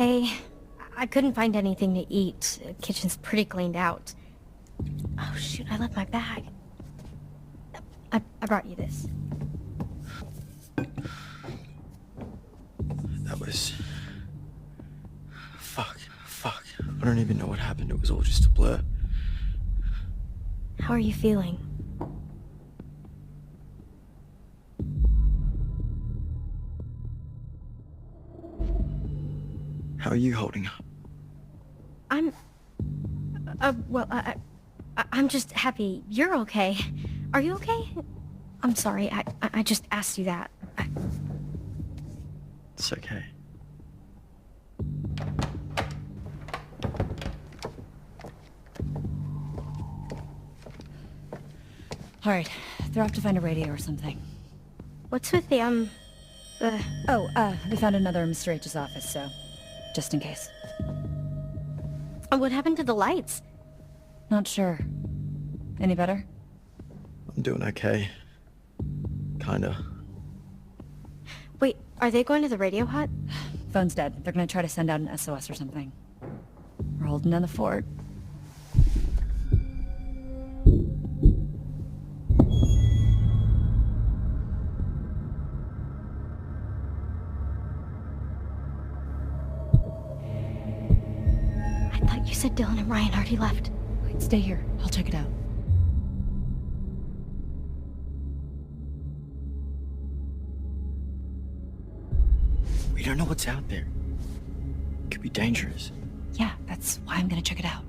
okay. I couldn't find anything to eat. The kitchen's pretty cleaned out. Oh shoot, I left my bag. I brought you this. That was... Fuck. I don't even know what happened. It was all just a blur. How are you feeling? How are you holding up? I'm just happy you're okay. Are you okay? I'm sorry, I just asked you that. It's okay. Alright, they're off to find a radio or something. What's with the, they found another in Mr. H's office, so... just in case. What happened to the lights? Not sure. Any better? I'm doing okay. Kinda. Wait, are they going to the radio hut? Phone's dead. They're gonna try to send out an SOS or something. We're holding down the fort. I thought you said Dylan and Ryan already left. Wait, stay here. I'll check it out. We don't know what's out there. It could be dangerous. Yeah, that's why I'm gonna check it out.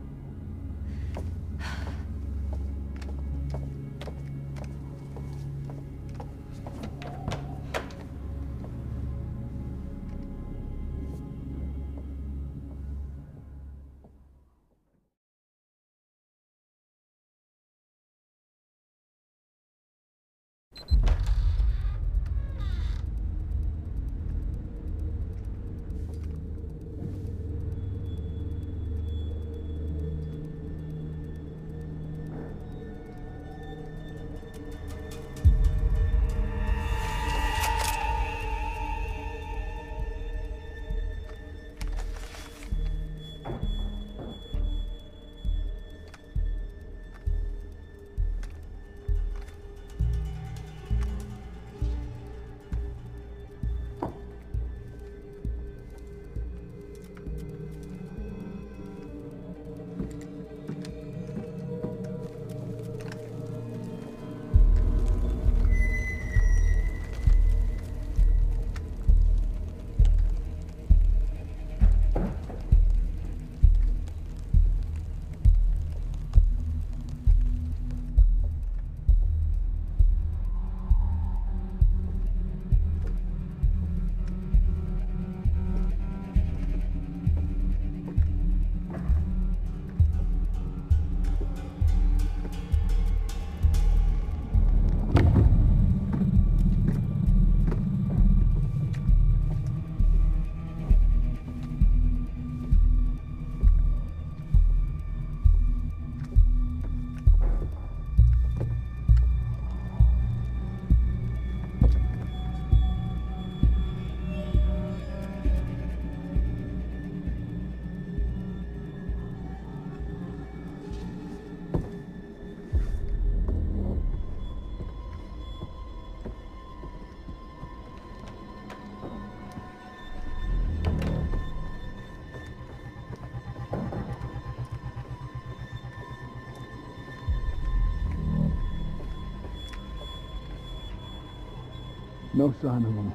No sign of them.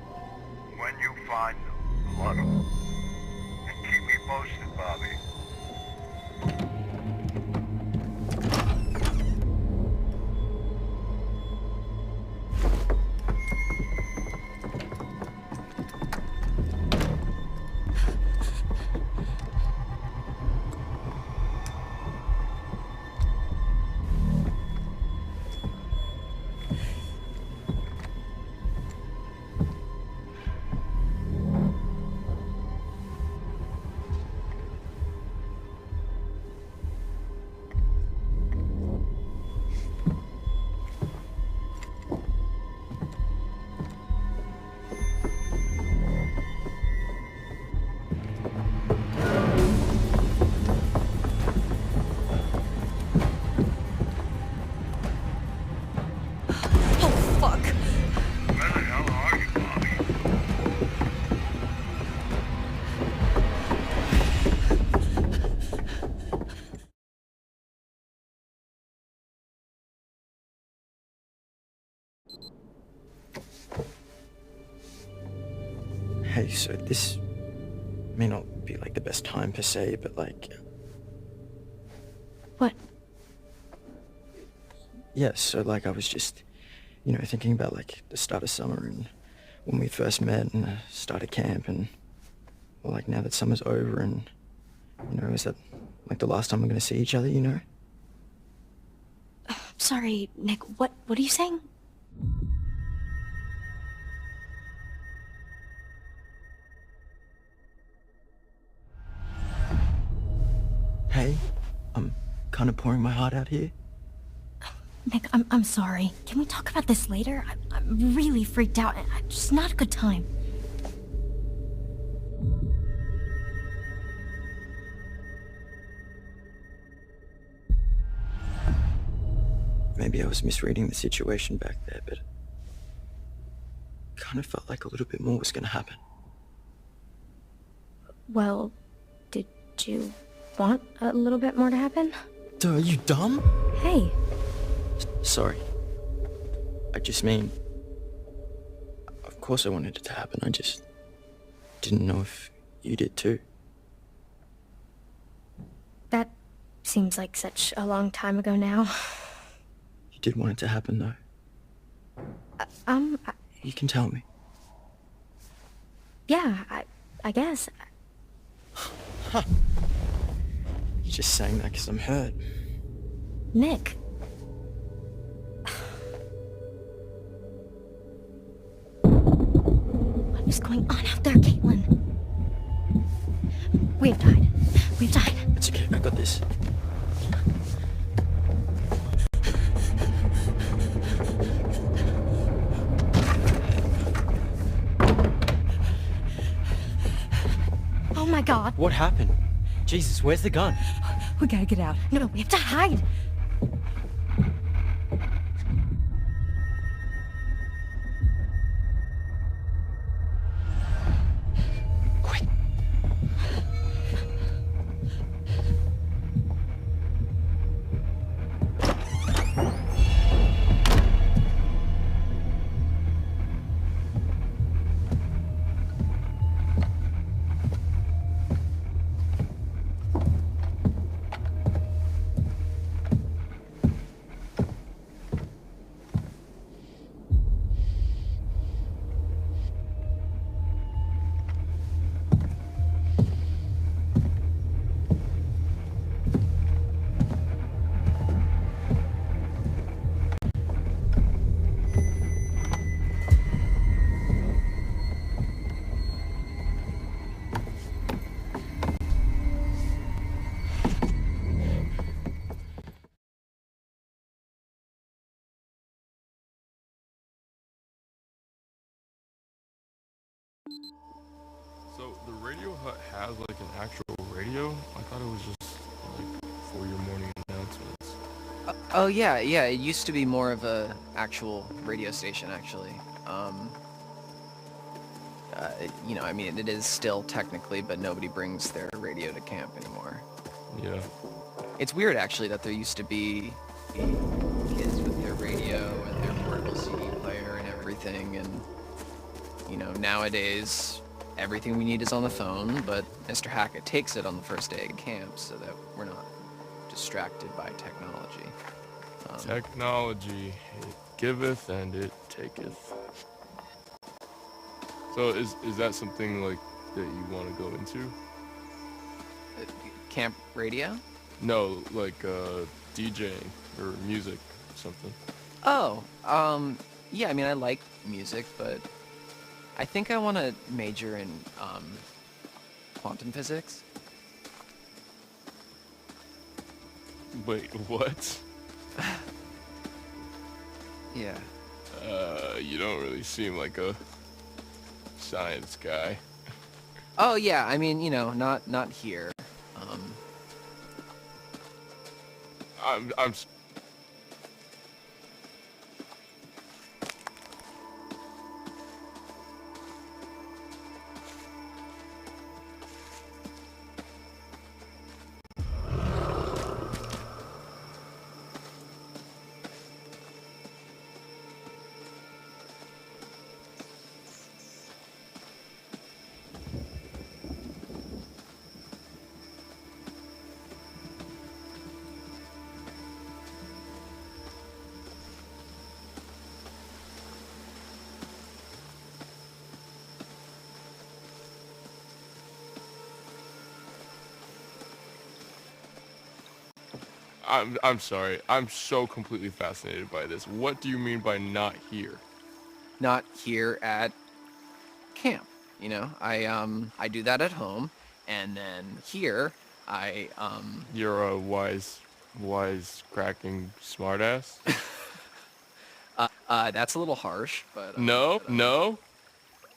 When you find them, let them. And keep me posted, Bobby. Hey, so this may not be like the best time per se, but like, What? yeah, so like I was just, thinking about like the start of summer and when we first met and started camp and, well, like now that summer's over and, is that like the last time we're gonna see each other, Sorry, Nick, what are you saying? Hey, I'm kind of pouring my heart out here. Nick, I'm sorry. Can we talk about this later? I'm really freaked out. It's just not a good time. Maybe I was misreading the situation back there, but kind of felt like a little bit more was gonna happen. Well, did you want a little bit more to happen? Duh, are you dumb? Hey, Sorry. I just mean, of course I wanted it to happen. I just didn't know if you did too. that seems like such a long time ago now. You did want it to happen though. You can tell me. Yeah, I guess. You're just saying that because I'm hurt. Nick. What is going on out there, Caitlin? We've died. We've died. It's okay, I got this. Oh my god. What happened? Jesus, where's the gun? We gotta get out. No, we have to hide. Quick. So the radio hut has like an actual radio? I thought it was just like for your morning announcements. Oh yeah, it used to be more of a actual radio station actually. I mean it is still technically, but nobody brings their radio to camp anymore. Yeah. It's weird actually that there used to be kids with their radio and their portable CD player and everything, and nowadays everything we need is on the phone, but Mr. Hackett takes it on the first day of camp so that we're not distracted by technology. Technology, it giveth and it taketh. So is that something like that you want to go into? Camp radio? No, like DJing or music or something. Oh, yeah, I mean I like music, but I think I want to major in quantum physics. Wait, what? Yeah. You don't really seem like a science guy. Oh yeah, I mean, not here. I'm I'm sorry. I'm so completely fascinated by this. What do you mean by not here? Not here at camp. You know, I do that at home, and then here I. You're a wise cracking smartass? That's a little harsh, but No, no.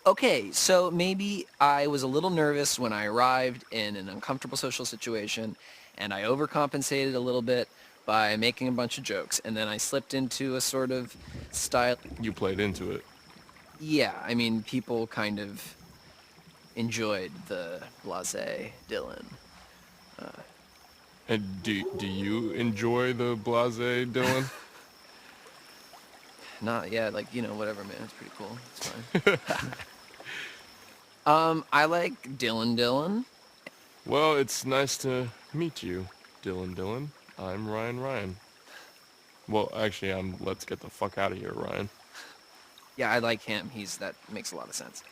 okay, so maybe I was a little nervous when I arrived in an uncomfortable social situation, and I overcompensated a little bit by making a bunch of jokes, and then I slipped into a sort of style. You played into it. Yeah, I mean, people kind of enjoyed the blasé Dylan. And do you enjoy the blase, Dylan? Not yet, like, you know, whatever, man. It's pretty cool. It's fine. I like Dylan. Well, it's nice to meet you, Dylan. I'm Ryan. Well, actually, I'm let's get the fuck out of here, Ryan. Yeah, I like him. That makes a lot of sense.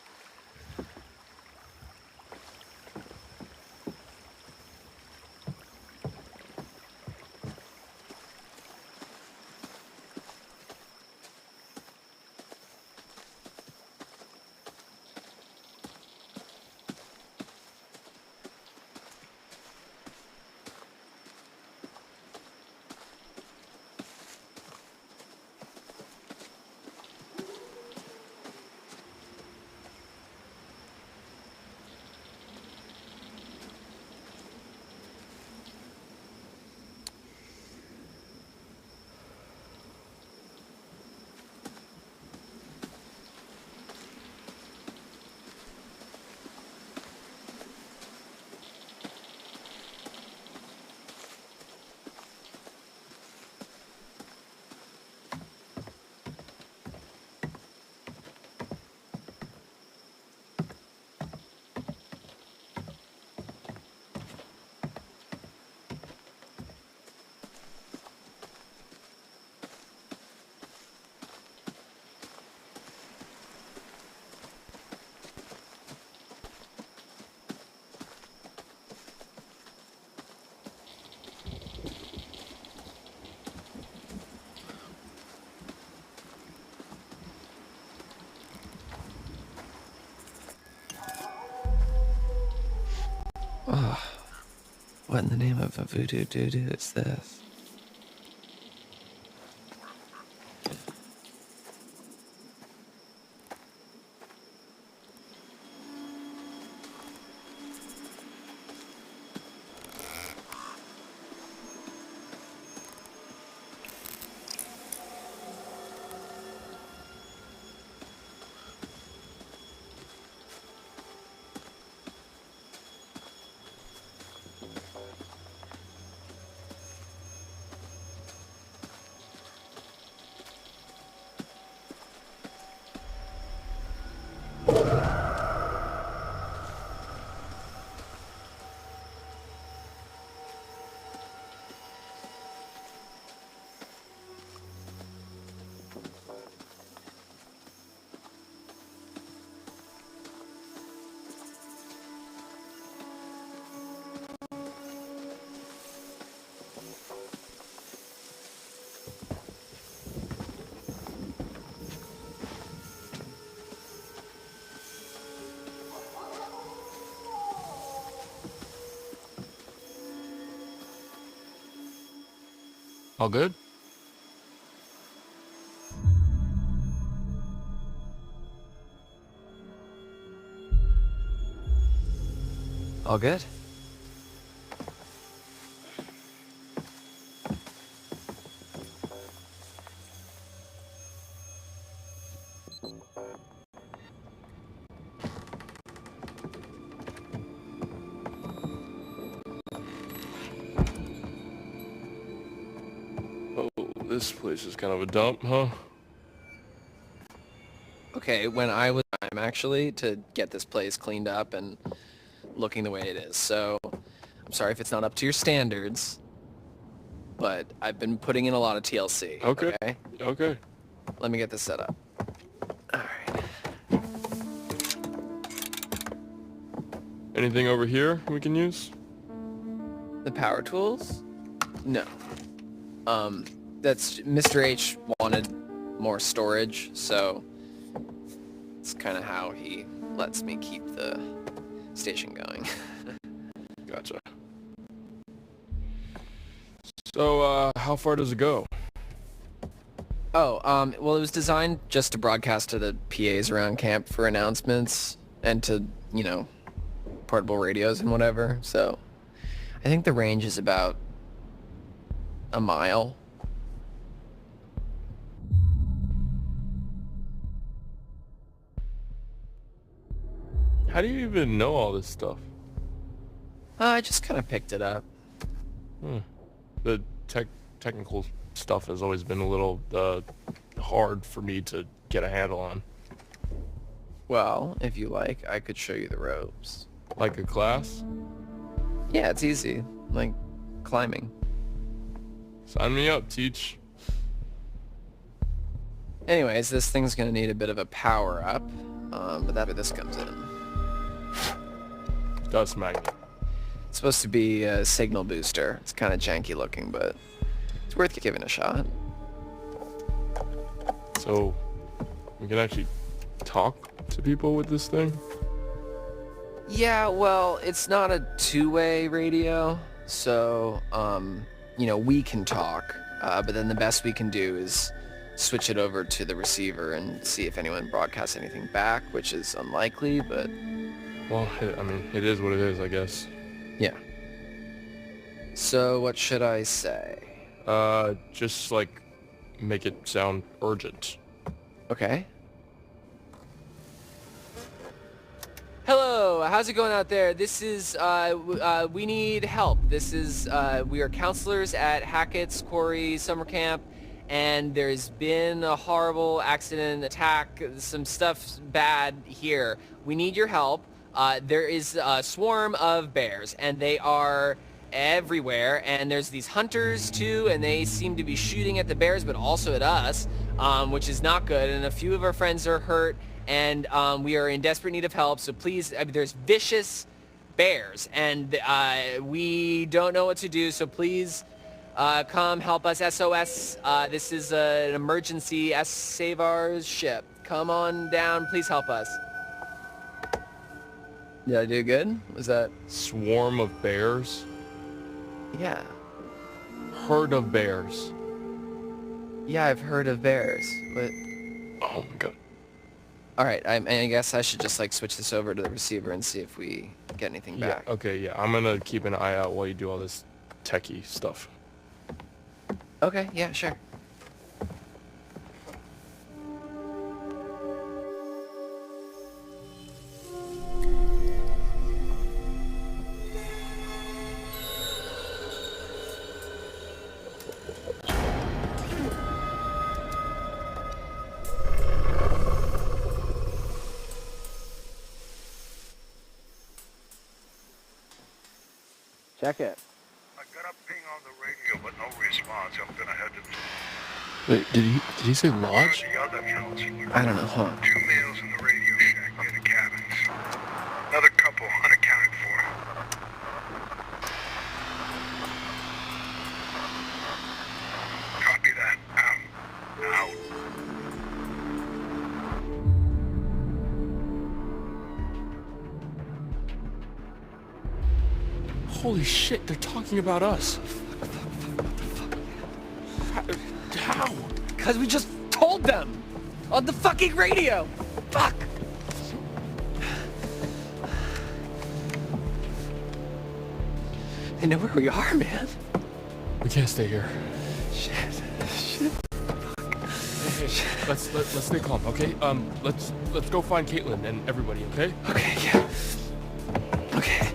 Oh, what in the name of a voodoo doo-doo is this? All good? All good? Oh, this place is kind of a dump, huh? Okay, when I was time actually to get this place cleaned up and looking the way it is. So I'm sorry if it's not up to your standards, but I've been putting in a lot of TLC. Okay. Okay. Okay. Let me get this set up. All right. Anything over here we can use? The power tools? No. That's Mr. H wanted more storage, so it's kind of how he lets me keep the station going. Gotcha. So, how far does it go? Oh, well, it was designed just to broadcast to the PAs around camp for announcements and to, you know, portable radios and whatever. So I think the range is about a mile. How do you even know all this stuff? I just kind of picked it up. The technical stuff has always been a little hard for me to get a handle on. Well, if you like, I could show you the ropes. Like a class? Yeah, it's easy. Like climbing. Sign me up, teach. Anyways, this thing's gonna need a bit of a power up, but that's where this comes in. Dust magnet. It's supposed to be a signal booster. It's kind of janky looking, but it's worth giving a shot. So, we can actually talk to people with this thing? Yeah, well, it's not a two-way radio, so, you know, we can talk, but then the best we can do is switch it over to the receiver and see if anyone broadcasts anything back, which is unlikely, but... Well, I mean, it is what it is, I guess. Yeah. So, what should I say? Just, like, make it sound urgent. Okay. Hello, how's it going out there? This is, we need help. This is, we are counselors at Hackett's Quarry summer camp, and there's been a horrible accident, attack, some stuff bad here. We need your help. There is a swarm of bears, and they are everywhere, and there's these hunters too, and they seem to be shooting at the bears, but also at us, which is not good, and a few of our friends are hurt, and we are in desperate need of help, so please, there's vicious bears, and we don't know what to do, so please come help us. SOS, this is an emergency. Save our ship. Come on down, please help us. Did I do good? Was that... Swarm of bears? Yeah. Herd of bears. Yeah, I've heard of bears, but... Oh my god. Alright, I guess I should just, like, switch this over to the receiver and see if we get anything back. Yeah, okay, yeah. I'm gonna keep an eye out while you do all this techie stuff. Okay, yeah, sure. Check it. I got a ping on the radio, but no response. I'm gonna head to Wait, did he say lodge? the other counts. I don't know, hold on. 2 males in the radio shack near the cabins. Another couple unaccounted for. Copy that. Out. Holy shit, they're talking about us. How? Because we just told them! On the fucking radio! Fuck! They know where we are, man. We can't stay here. Shit. Hey, let's stay calm, okay? Let's go find Caitlin and everybody, okay? Okay, yeah. Okay.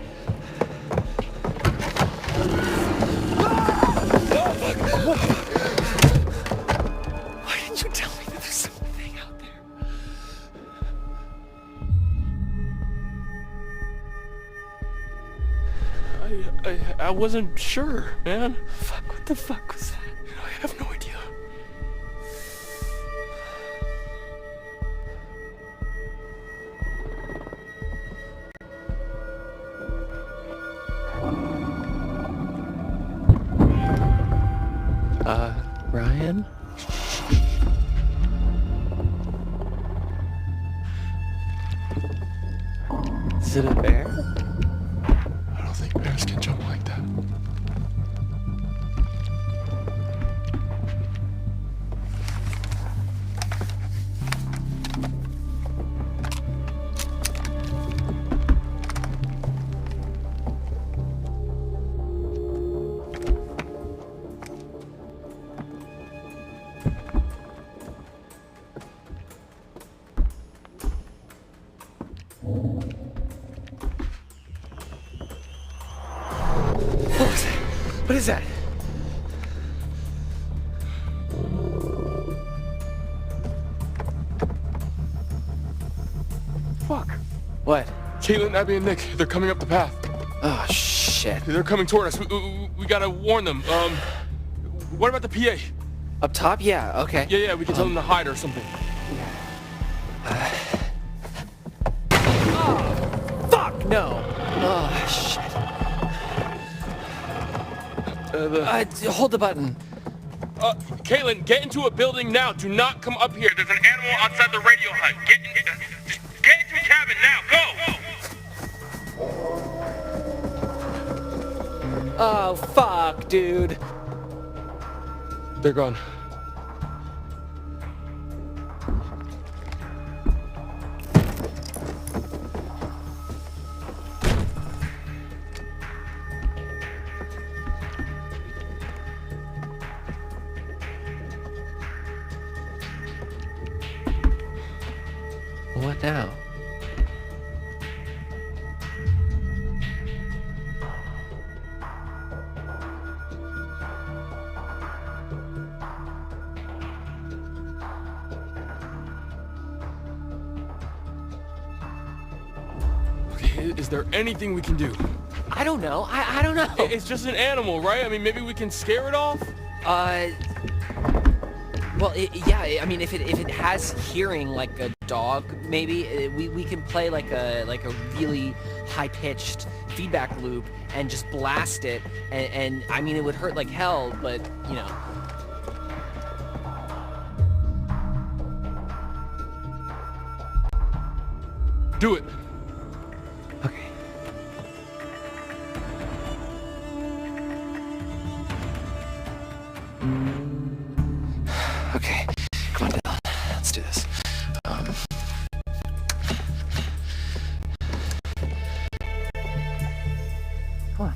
Why didn't you tell me that there's something out there? I wasn't sure, man. Fuck, what the fuck was that? I have no idea. Ryan? Is it a bear? I don't think bears can jump like that. What is that? Fuck. What? Caitlin, Abby, and Nick, they're coming up the path. Oh, shit. They're coming toward us. We gotta warn them. What about the PA? Up top? Yeah, okay. Yeah, we can tell them to hide or something. Fuck, no. Oh, shit. Hold the button. Caitlin, get into a building now. Do not come up here. There's an animal outside the radio hut. Get into a cabin now. Go! Oh, fuck, dude. They're gone. What now? Okay, is there anything we can do? I don't know. I don't know. It's just an animal, right? I mean, maybe we can scare it off? Well, yeah. I mean, if it has hearing like a dog, maybe we can play like a really high-pitched feedback loop and just blast it. And I mean, it would hurt like hell, but you know. Do it. Okay. Okay. Come on, Dylan. Let's do this. Come on.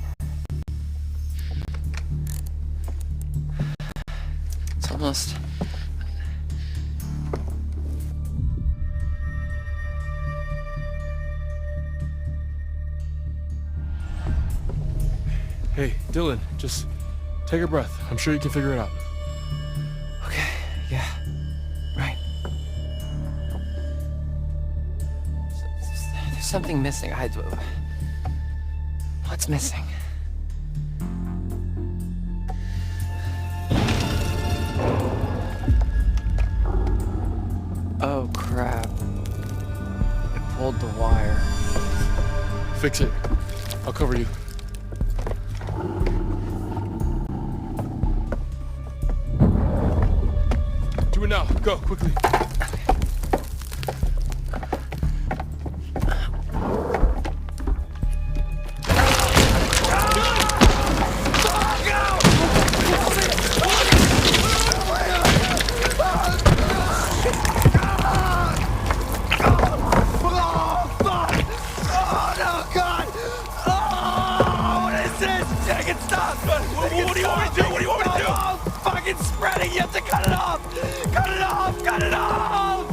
It's almost... Hey, Dylan, just take a breath. I'm sure you can figure it out. Okay, yeah. Right. There's something missing. What's missing? Oh, crap. It pulled the wire. Fix it. I'll cover you. Do it now. Go, quickly. What do you want me to do? What do you want me to do? Oh, fucking spreading! You have to cut it off! Cut it off! Cut it off!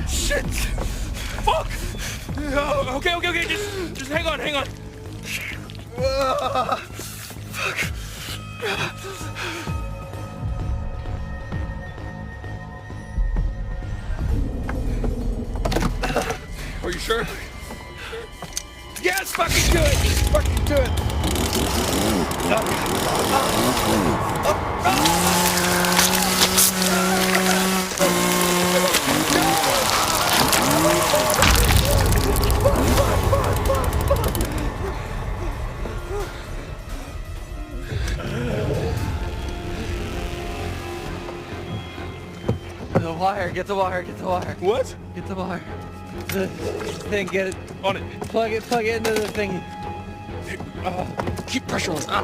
Shit! Fuck! Oh, okay. Just hang on. Fuck. Are you sure? Yes, fucking do it! Fucking do it! wire, get the wire, get the wire. What? Get the wire. The thing, get it. On it. Plug it into the thing. Keep pressure on. Ah.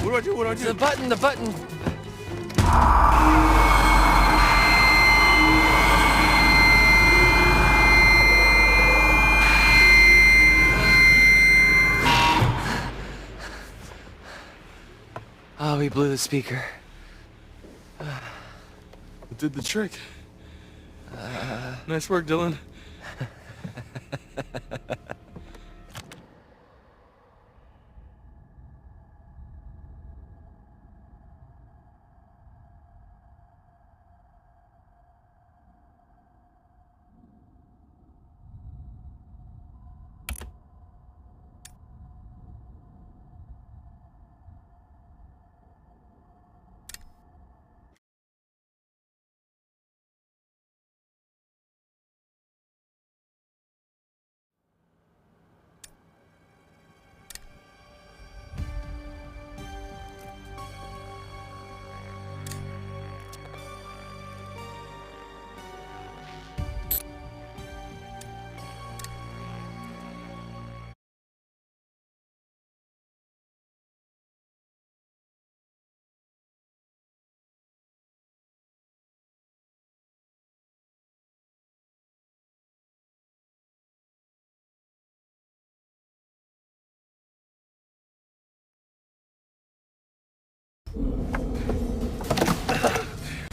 What do I do? What do I do? The button. Oh, we blew the speaker. It did the trick. Nice work, Dylan.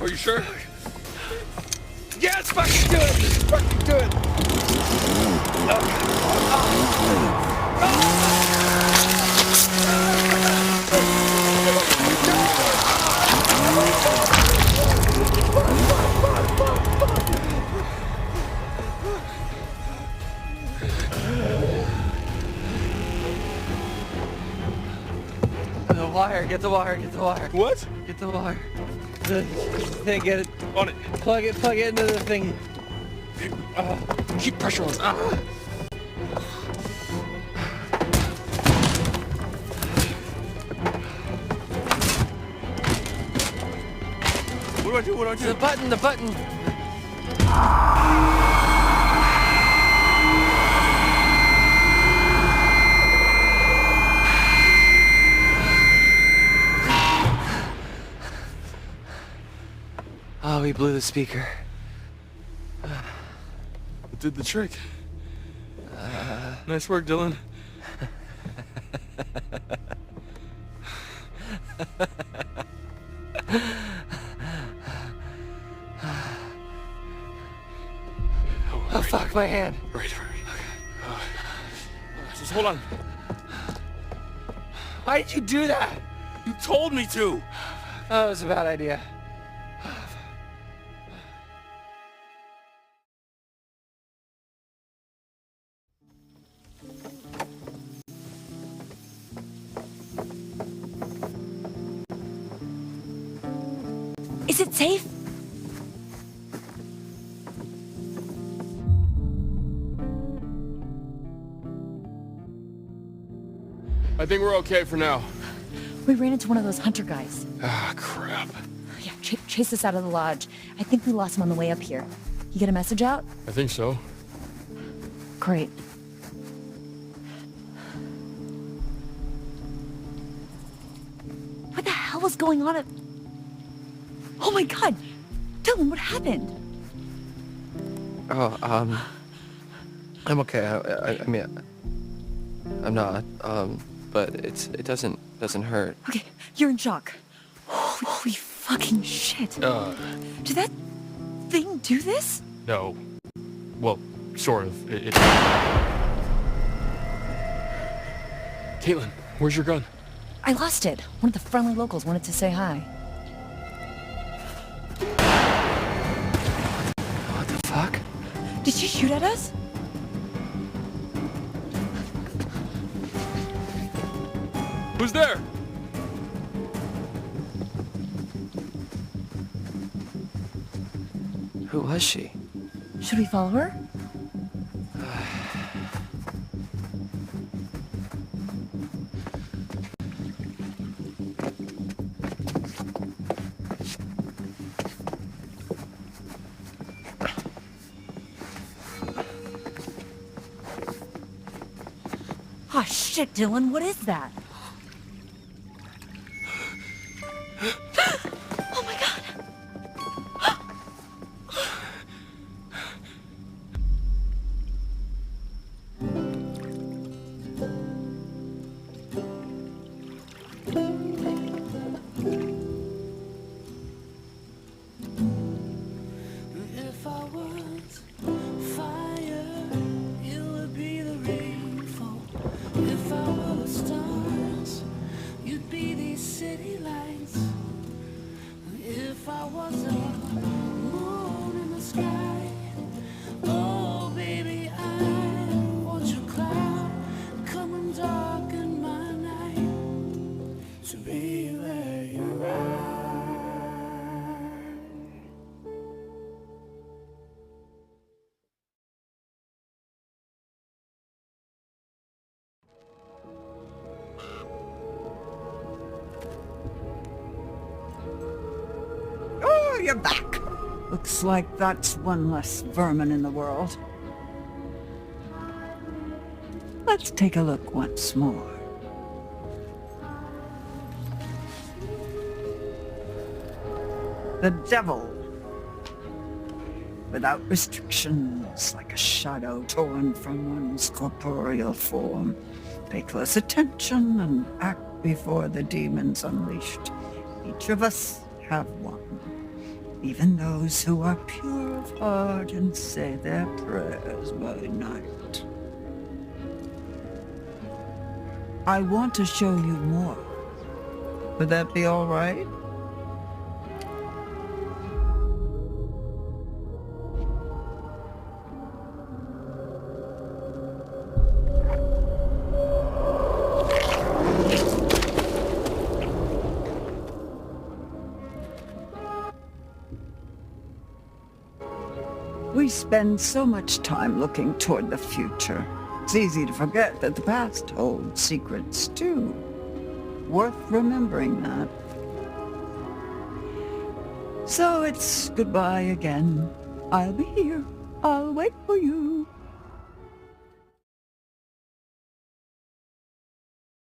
Are you sure? Yes, fucking do it! Fucking do it! The wire, get the wire, get the wire. What? Get the wire. The thing, get it. On it. Plug it into the thing. Keep pressure on. Ah. What do I do? What do I do? The button. Oh, we blew the speaker. It did the trick. Nice work, Dylan. Oh, fuck, my hand. Right. Okay. Just hold on. Why did you do that? You told me to. Oh, it was a bad idea. Is it safe? I think we're okay for now. We ran into one of those hunter guys. Ah, crap. Yeah, chased us out of the lodge. I think we lost him on the way up here. You get a message out? I think so. Great. What the hell was going on at... Oh my god! Dylan, what happened? Oh, I'm okay. I mean, I'm not. But it doesn't hurt. Okay, you're in shock. Holy fucking shit. Did that thing do this? No. Well, sort of. It... Caitlin, where's your gun? I lost it. One of the friendly locals wanted to say hi. What the fuck? Did she shoot at us? Who's there? Who was she? Should we follow her? Oh shit, Dylan, what is that? Oh my god! If I was fire, you would be the rainfall. If I were the stars, you'd be these city lights. If I was a moon in the sky, oh baby, I want your cloud come and darken my night to be where you are. Oh, you're back. Looks like that's one less vermin in the world. Let's take a look once more. The devil. Without restrictions, like a shadow torn from one's corporeal form. Pay close attention and act before the demon's unleashed. Each of us have one. Even those who are pure of heart and say their prayers by night. I want to show you more. Would that be all right? We spend so much time looking toward the future. It's easy to forget that the past holds secrets too. Worth remembering that. So it's goodbye again. I'll be here. I'll wait for you.